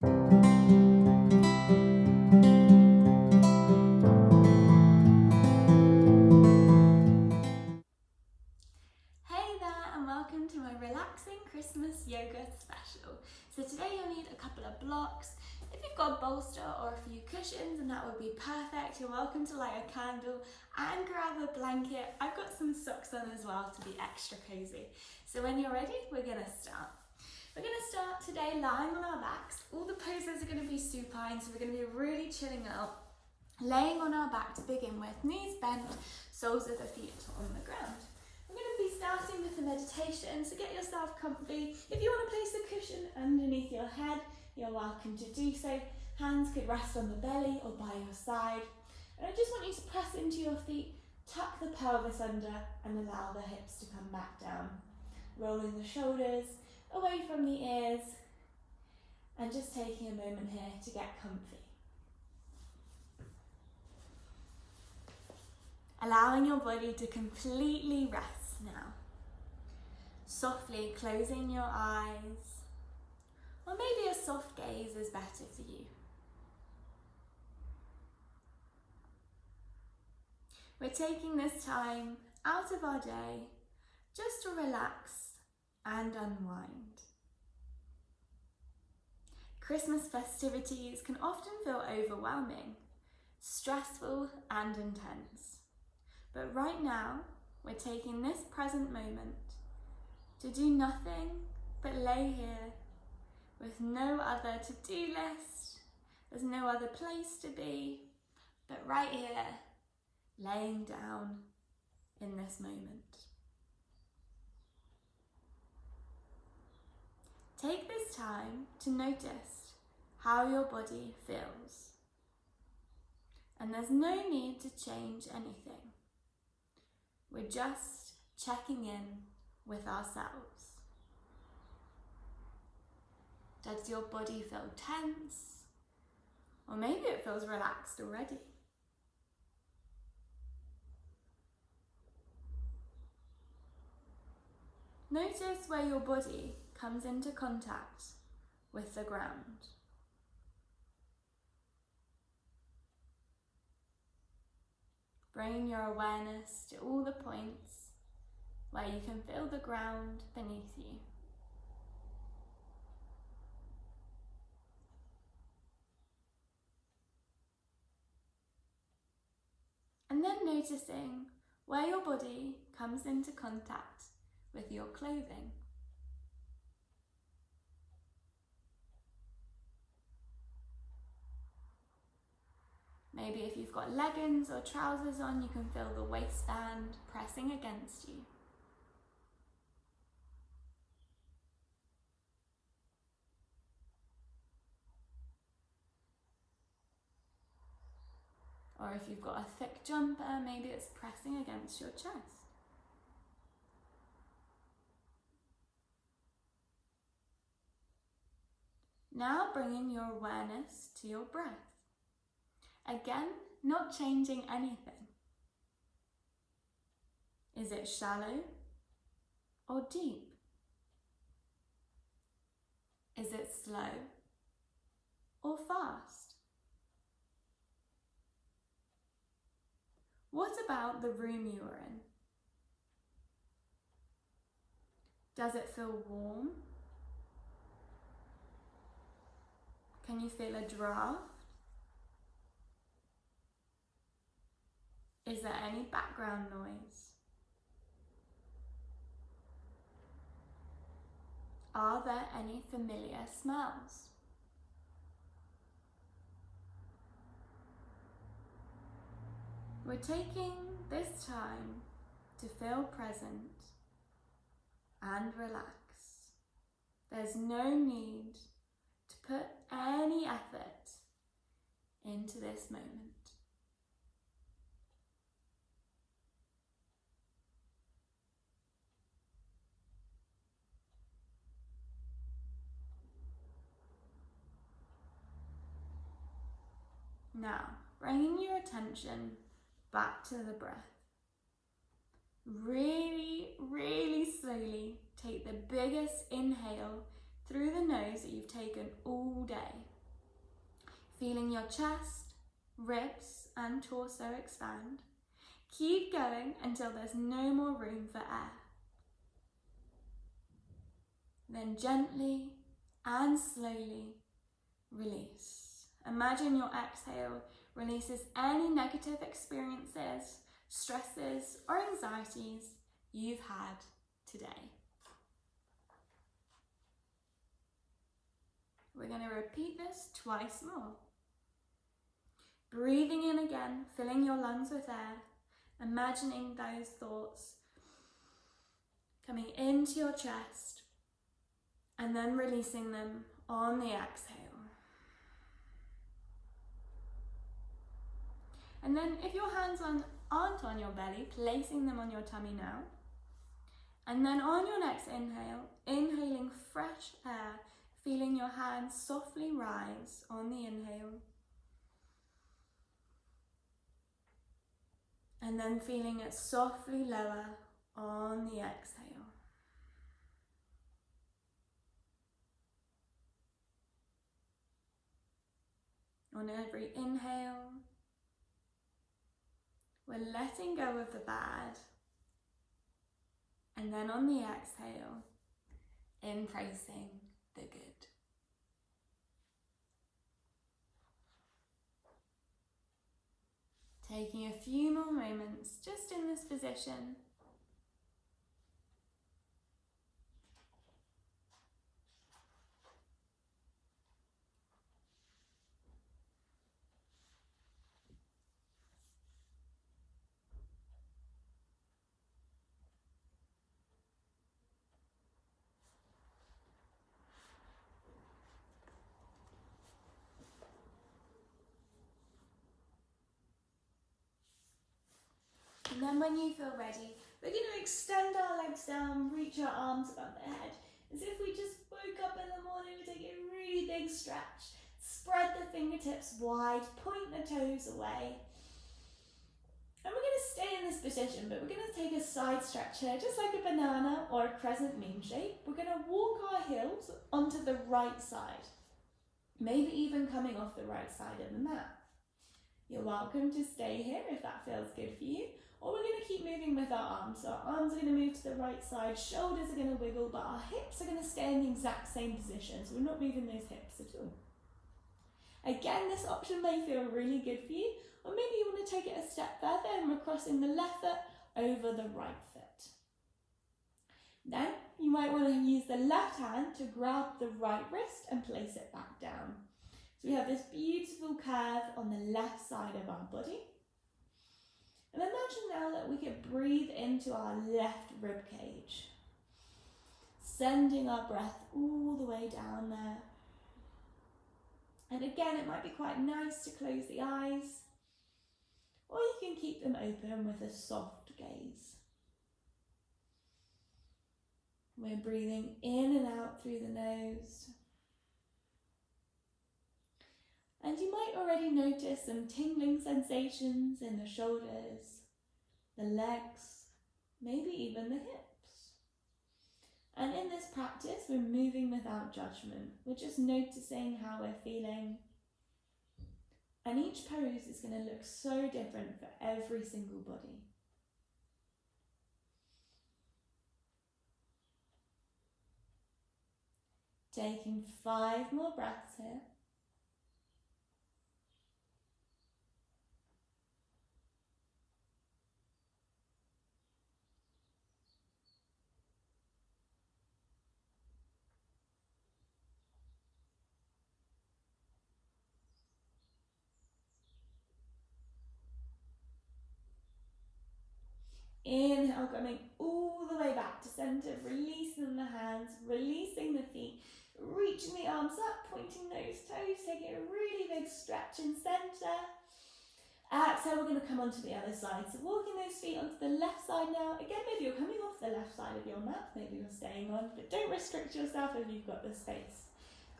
Hey there and welcome to my relaxing Christmas yoga special. So today you'll need a couple of blocks. If you've got a bolster or a few cushions, then that would be perfect. You're welcome to light a candle and grab a blanket. I've got some socks on as well to be extra cozy. So when you're ready, we're gonna start. We're gonna start today lying on our backs. All the poses are gonna be supine, so we're gonna be really chilling out. Laying on our back to begin with, knees bent, soles of the feet on the ground. We're going to be starting with the meditation, so get yourself comfy. If you want to place a cushion underneath your head, you're welcome to do so. Hands could rest on the belly or by your side. And I just want you to press into your feet, tuck the pelvis under and allow the hips to come back down. Rolling the shoulders away from the ears and just taking a moment here to get comfy. Allowing your body to completely rest now. Softly closing your eyes, or maybe a soft gaze is better for you. We're taking this time out of our day just to relax and unwind. Christmas festivities can often feel overwhelming, stressful and intense. But right now, we're taking this present moment to do nothing but lay here with no other to-do list. There's no other place to be, but right here, laying down in this moment. Take this time to notice how your body feels. And there's no need to change anything. We're just checking in with ourselves. Does your body feel tense? Or maybe it feels relaxed already. Notice where your body comes into contact with the ground. Bring your awareness to all the points where you can feel the ground beneath you. And then noticing where your body comes into contact with your clothing. Maybe if you've got leggings or trousers on, you can feel the waistband pressing against you. Or if you've got a thick jumper, maybe it's pressing against your chest. Now bringing your awareness to your breath. Again, not changing anything. Is it shallow or deep? Is it slow or fast? What about the room you are in? Does it feel warm? Can you feel a draft? Is there any background noise? Are there any familiar smells? We're taking this time to feel present and relax. There's no need to put any effort into this moment. Now, bringing your attention back to the breath. Really, really slowly take the biggest inhale through the nose that you've taken all day. Feeling your chest, ribs and torso expand. Keep going until there's no more room for air. Then gently and slowly release. Imagine your exhale releases any negative experiences, stresses or anxieties you've had today. We're going to repeat this twice more. Breathing in again, filling your lungs with air, imagining those thoughts coming into your chest and then releasing them on the exhale. And then if your hands aren't on your belly, placing them on your tummy now. And then on your next inhale, inhaling fresh air, feeling your hands softly rise on the inhale. And then feeling it softly lower on the exhale. On every inhale, we're letting go of the bad. And then on the exhale, embracing the good. Taking a few more moments just in this position. And then when you feel ready, we're going to extend our legs down, reach our arms above the head. As if we just woke up in the morning, we take a really big stretch. Spread the fingertips wide, point the toes away. And we're going to stay in this position, but we're going to take a side stretch here, just like a banana or a crescent moon shape. We're going to walk our heels onto the right side, maybe even coming off the right side of the mat. You're welcome to stay here if that feels good for you. Or we're going to keep moving with our arms. So our arms are going to move to the right side, shoulders are going to wiggle, but our hips are going to stay in the exact same position. So we're not moving those hips at all. Again, this option may feel really good for you, or maybe you want to take it a step further and we're crossing the left foot over the right foot. Then you might want to use the left hand to grab the right wrist and place it back down. So we have this beautiful curve on the left side of our body. And imagine now that we could breathe into our left rib cage, sending our breath all the way down there. And again, it might be quite nice to close the eyes, or you can keep them open with a soft gaze. We're breathing in and out through the nose. And you might already notice some tingling sensations in the shoulders, the legs, maybe even the hips. And in this practice, we're moving without judgment. We're just noticing how we're feeling. And each pose is going to look so different for every single body. Taking 5 more breaths here. Inhale, coming all the way back to center, releasing the hands, releasing the feet, reaching the arms up, pointing those toes, taking a really big stretch in center. Exhale, we're going to come onto the other side. So walking those feet onto the left side now. Again, maybe you're coming off the left side of your mat, maybe you're staying on, but don't restrict yourself if you've got the space.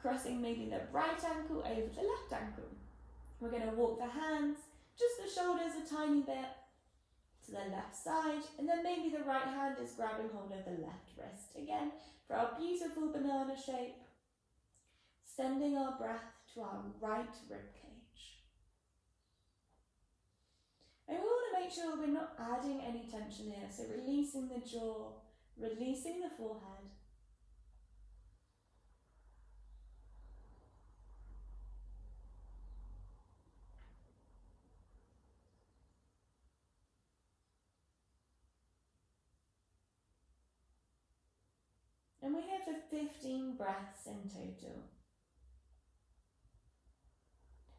Crossing maybe the right ankle over the left ankle. We're going to walk the hands, just the shoulders a tiny bit, to the left side, and then maybe the right hand is grabbing hold of the left wrist again for our beautiful banana shape, sending our breath to our right rib cage. And we want to make sure we're not adding any tension here, so releasing the jaw, releasing the forehead. And we're here for 15 breaths in total.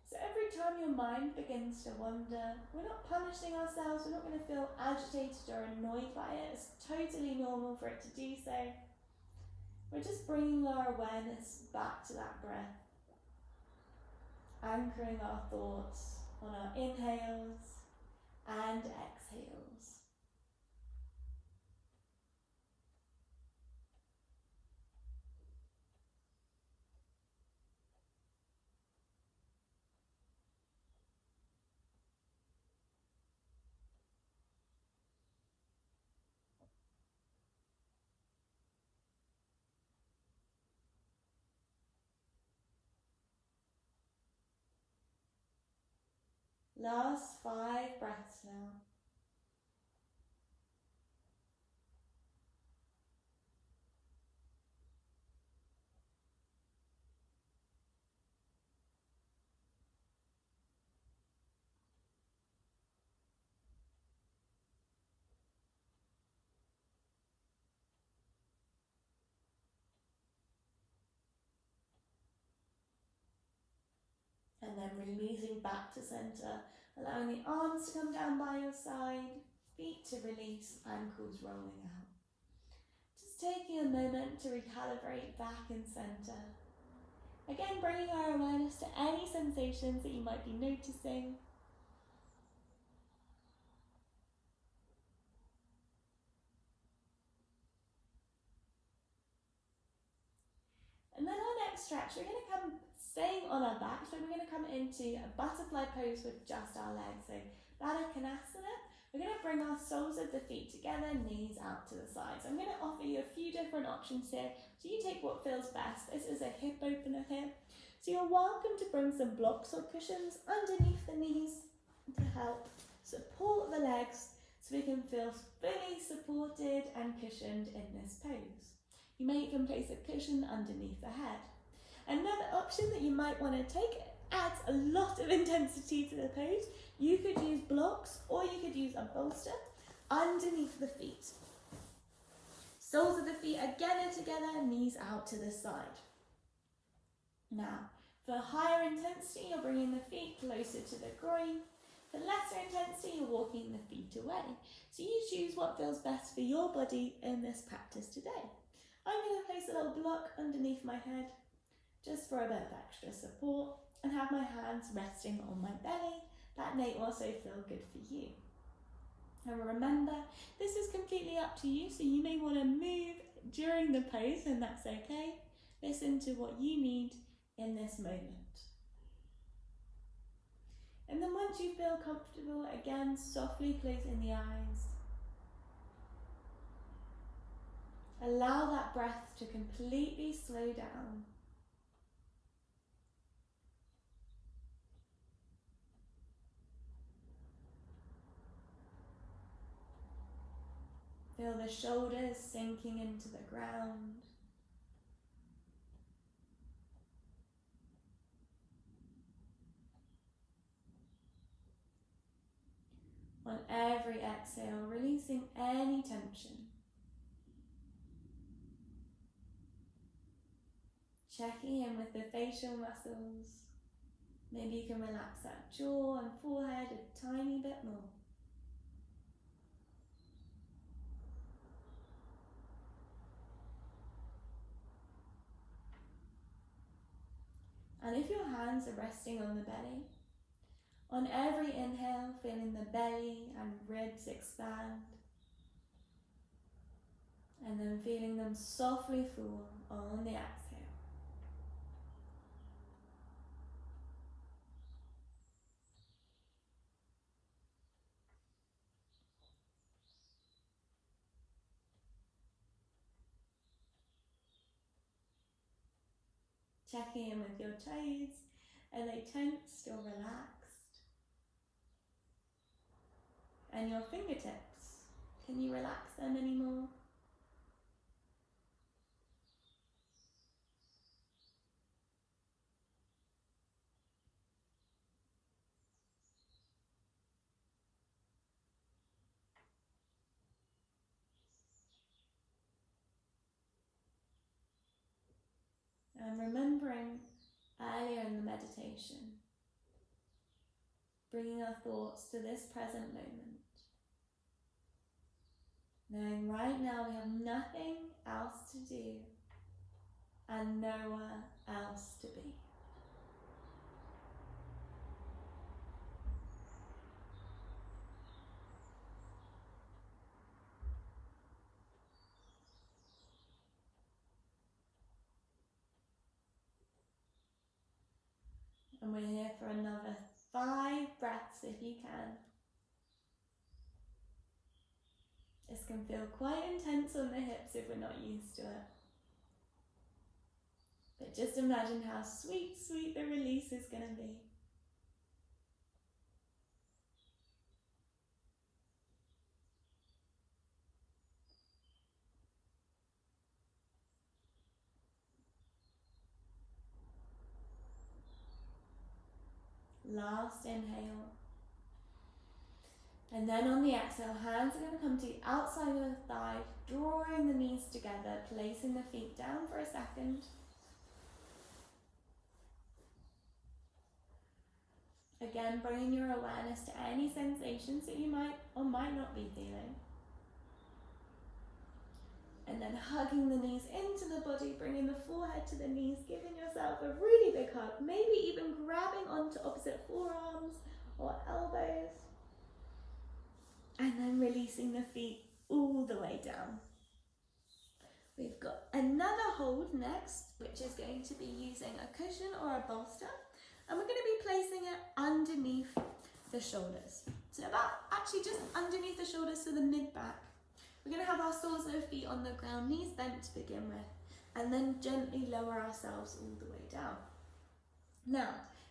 So every time your mind begins to wander, we're not punishing ourselves, we're not going to feel agitated or annoyed by it. It's totally normal for it to do so. We're just bringing our awareness back to that breath, anchoring our thoughts on our inhales and exhales. Last 5 breaths now. And then releasing back to center, allowing the arms to come down by your side, feet to release, ankles rolling out. Just taking a moment to recalibrate back in center. Again, bringing our awareness to any sensations that you might be noticing. And then our next stretch, we're going to come staying on our back, so we're going to come into a butterfly pose with just our legs. So Baddha Konasana. We're going to bring our soles of the feet together, knees out to the sides. I'm going to offer you a few different options here, so you take what feels best. This is a hip opener here. So you're welcome to bring some blocks or cushions underneath the knees to help support the legs so we can feel fully supported and cushioned in this pose. You may even place a cushion underneath the head. Another option that you might want to take adds a lot of intensity to the pose. You could use blocks or you could use a bolster underneath the feet. Soles of the feet again are together, knees out to the side. Now, for higher intensity, you're bringing the feet closer to the groin. For lesser intensity, you're walking the feet away. So you choose what feels best for your body in this practice today. I'm going to place a little block underneath my head, just for a bit of extra support, and have my hands resting on my belly. That may also feel good for you. And remember, this is completely up to you, so you may want to move during the pose, and that's okay. Listen to what you need in this moment. And then once you feel comfortable, again, softly closing the eyes. Allow that breath to completely slow down. Feel the shoulders sinking into the ground. On every exhale, releasing any tension. Checking in with the facial muscles. Maybe you can relax that jaw and forehead a tiny bit more. And if your hands are resting on the belly, on every inhale, feeling the belly and ribs expand, and then feeling them softly fall on the exhale. Checking in with your toes, Are they tensed or relaxed? And your fingertips, can you relax them anymore? And remembering earlier in the meditation, bringing our thoughts to this present moment. Knowing right now we have nothing else to do and nowhere else to be. And we're here for another 5 breaths if you can. This can feel quite intense on the hips if we're not used to it. But just imagine how sweet, sweet the release is going to be. Last inhale. And then on the exhale, hands are going to come to the outside of the thigh, drawing the knees together, placing the feet down for a second. Again, bringing your awareness to any sensations that you might or might not be feeling. And then hugging the knees into the body, bringing the forehead to the knees, giving yourself a really big hug, maybe even grabbing onto opposite forearms or elbows. And then releasing the feet all the way down. We've got another hold next, which is going to be using a cushion or a bolster. And we're going to be placing it underneath the shoulders. So actually just underneath the shoulders, so the mid-back. We're going to have our soles of the feet on the ground, knees bent to begin with, and then gently lower ourselves all the way down. Now,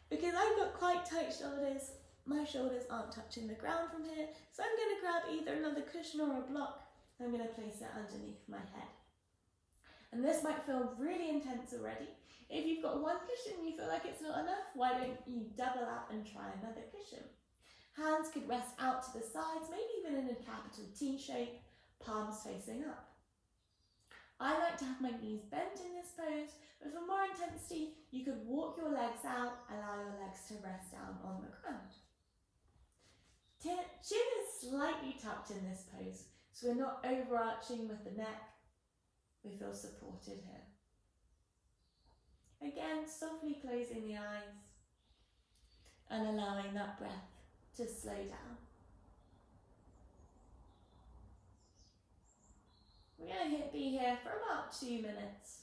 because I've got quite tight shoulders, my shoulders aren't touching the ground from here, so I'm going to grab either another cushion or a block. I'm going to place it underneath my head. And this might feel really intense already. If you've got one cushion and you feel like it's not enough, why don't you double up and try another cushion? Hands could rest out to the sides, maybe even in a capital T shape, palms facing up. I like to have my knees bent in this pose, but for more intensity, you could walk your legs out, allow your legs to rest down on the ground. Chin is slightly tucked in this pose, so we're not overarching with the neck. We feel supported here. Again, softly closing the eyes and allowing that breath to slow down. We're going to be here for about 2 minutes.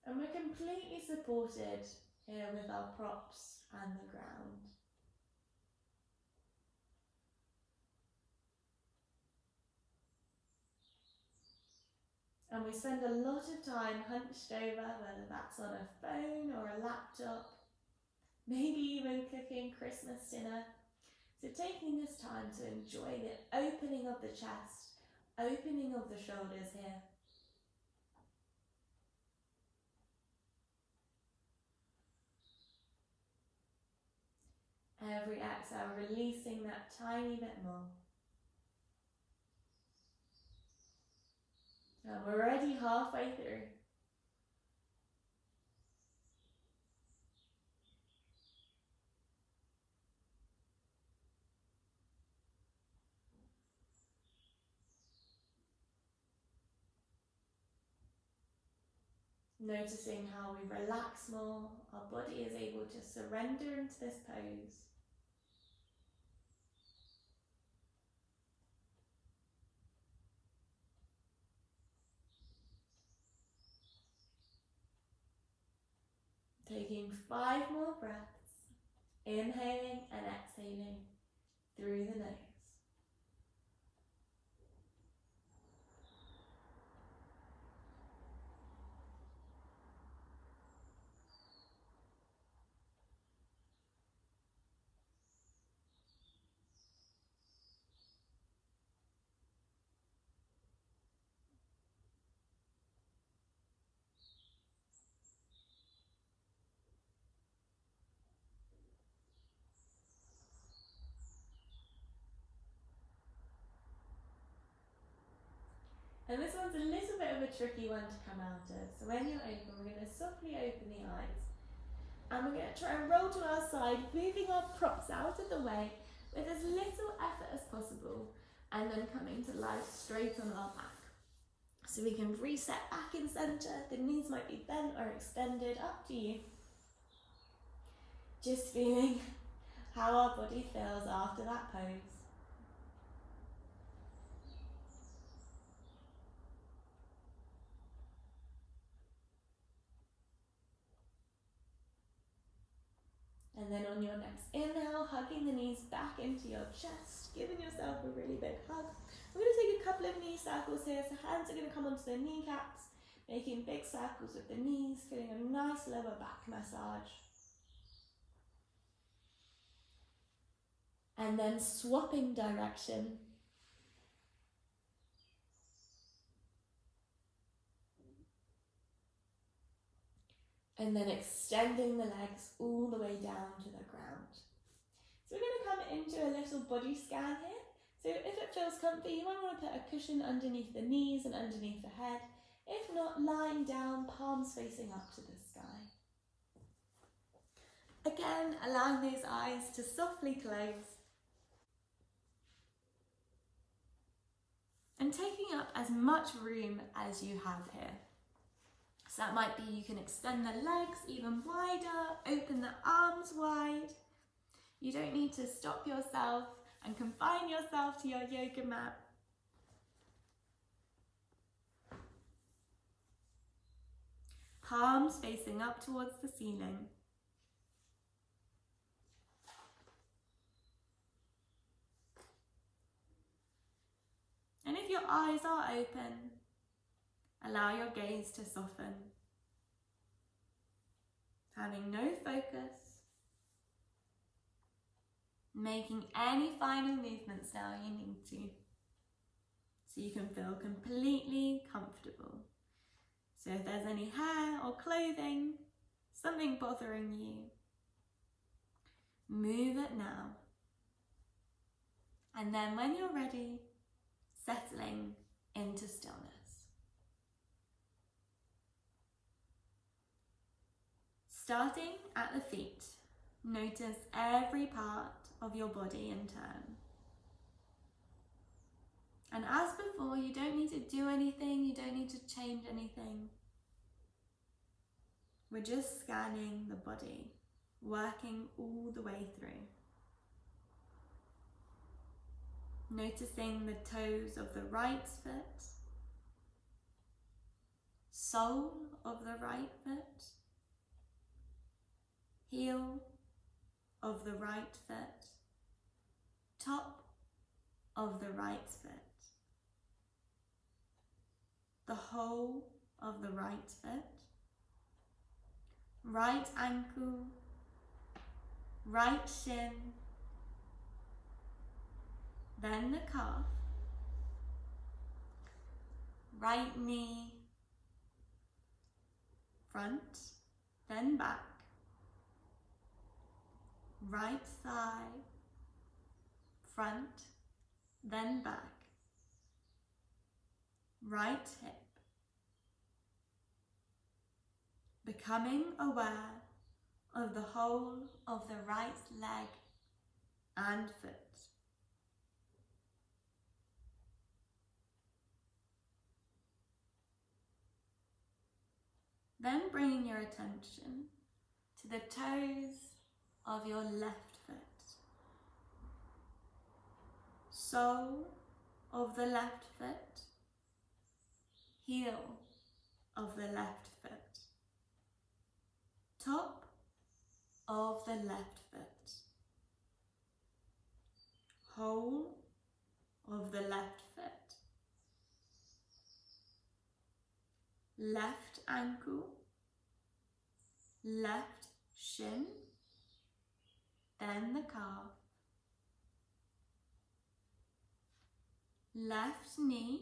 And we're completely supported here with our props and the ground. And we spend a lot of time hunched over, whether that's on a phone or a laptop, maybe even cooking Christmas dinner. So taking this time to enjoy the opening of the chest, opening of the shoulders here. Every exhale, releasing that tiny bit more. And we're already halfway through. Noticing how we relax more, our body is able to surrender into this pose. Taking 5 more breaths, inhaling and exhaling through the nose. And this one's a little bit of a tricky one to come out of. So when you're open, we're going to softly open the eyes. And we're going to try and roll to our side, moving our props out of the way with as little effort as possible. And then coming to lie straight on our back. So we can reset back in centre. The knees might be bent or extended, up to you. Just feeling how our body feels after that pose. And then on your next inhale, hugging the knees back into your chest, giving yourself a really big hug. We're going to take a couple of knee circles here, so hands are going to come onto the kneecaps, making big circles with the knees, feeling a nice lower back massage. And then swapping direction. And then extending the legs all the way down to the ground. So we're going to come into a little body scan here. So if it feels comfy, you might want to put a cushion underneath the knees and underneath the head. If not, lying down, palms facing up to the sky. Again, allowing those eyes to softly close. And taking up as much room as you have here. So that might be you can extend the legs even wider, open the arms wide. You don't need to stop yourself and confine yourself to your yoga mat. Palms facing up towards the ceiling. And if your eyes are open, allow your gaze to soften. Having no focus. Making any final movements now you need to. So you can feel completely comfortable. So if there's any hair or clothing, something bothering you, move it now. And then when you're ready, settling into stillness. Starting at the feet, notice every part of your body in turn. And as before, you don't need to do anything, you don't need to change anything. We're just scanning the body, working all the way through. Noticing the toes of the right foot, sole of the right foot, heel of the right foot, top of the right foot, the whole of the right foot, right ankle, right shin, then the calf, right knee, front, then back, right thigh, front, then back, right hip. Becoming aware of the whole of the right leg and foot. Then bringing your attention to the toes of your left foot, sole of the left foot, heel of the left foot, top of the left foot, whole of the left foot, left ankle, left shin, then the calf, left knee,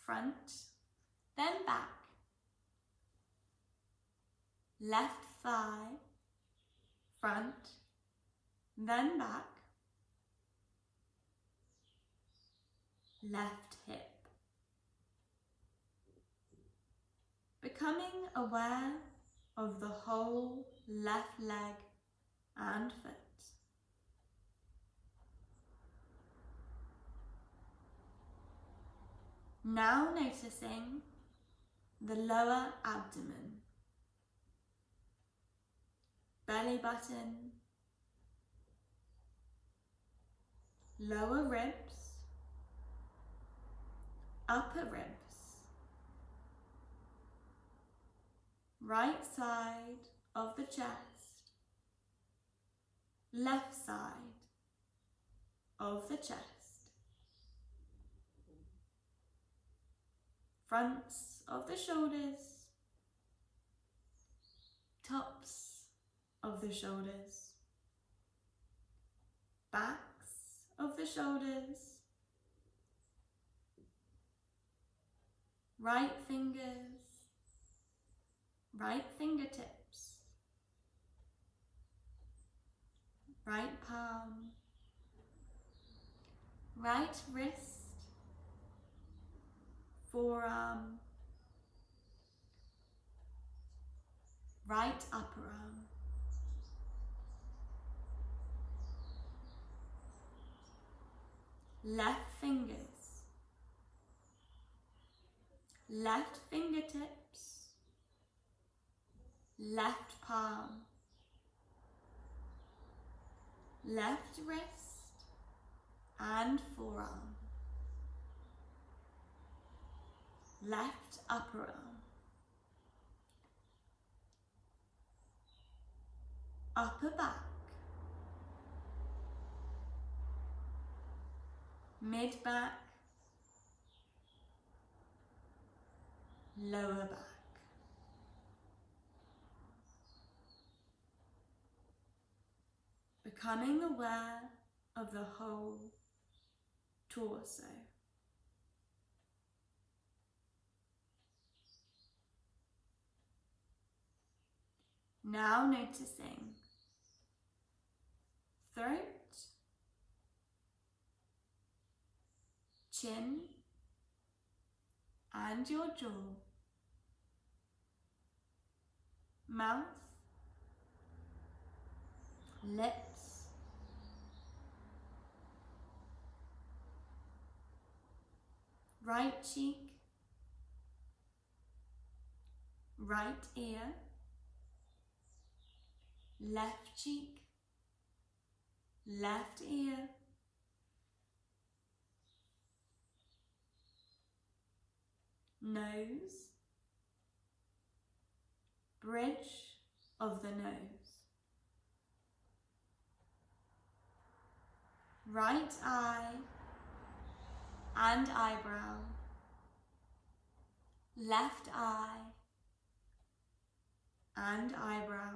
front, then back, left thigh, front, then back, left hip. becoming aware of the whole left leg and foot. Now noticing the lower abdomen, belly button, lower ribs, upper ribs, right side of the chest, left side of the chest, fronts of the shoulders, tops of the shoulders, backs of the shoulders, right fingers, right fingertips, right palm, right wrist, forearm, right upper arm, left fingers, left fingertips, left palm, left wrist and forearm, left upper arm, upper back, mid back, lower back. Becoming aware of the whole torso. Now noticing throat, chin and your jaw, mouth, lips, right cheek, right ear, left cheek, left ear, nose, bridge of the nose, right eye and eyebrow, left eye and eyebrow,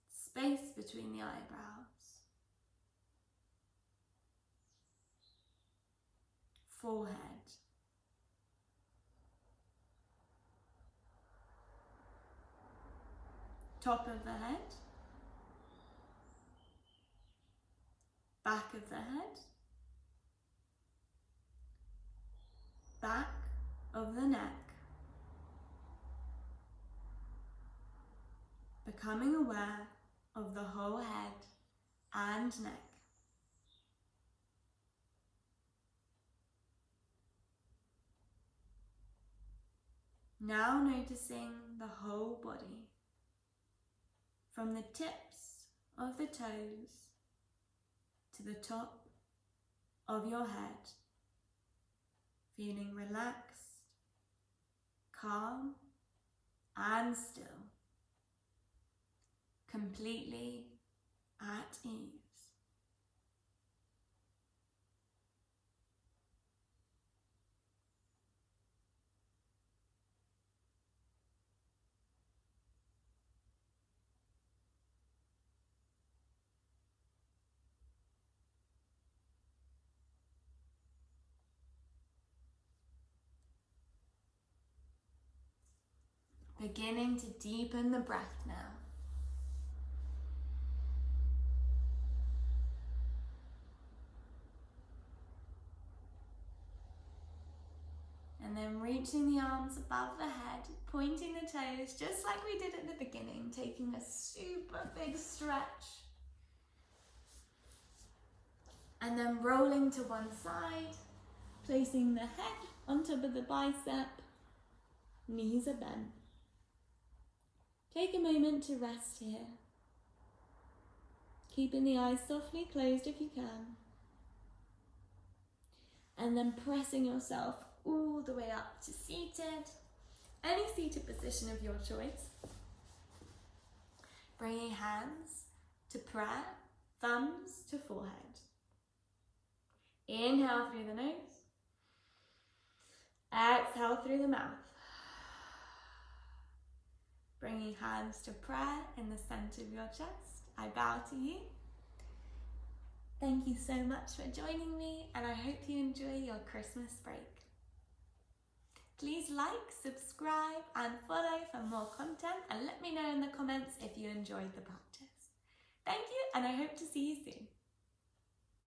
space between the eyebrows, forehead, top of the head, back of the head, back of the neck, becoming aware of the whole head and neck. Now noticing the whole body, from the tips of the toes to the top of your head, feeling relaxed, calm and still, completely at ease. Beginning to deepen the breath now. And then reaching the arms above the head, pointing the toes, just like we did at the beginning, taking a super big stretch. And then rolling to one side, placing the head on top of the bicep, knees are bent. Take a moment to rest here, keeping the eyes softly closed if you can. And then pressing yourself all the way up to seated, any seated position of your choice. Bringing hands to prayer, thumbs to forehead. Inhale through the nose, exhale through the mouth. Bringing hands to prayer in the center of your chest. I bow to you. Thank you so much for joining me, and I hope you enjoy your Christmas break. Please like, subscribe and follow for more content, and let me know in the comments if you enjoyed the practice. Thank you, and I hope to see you soon.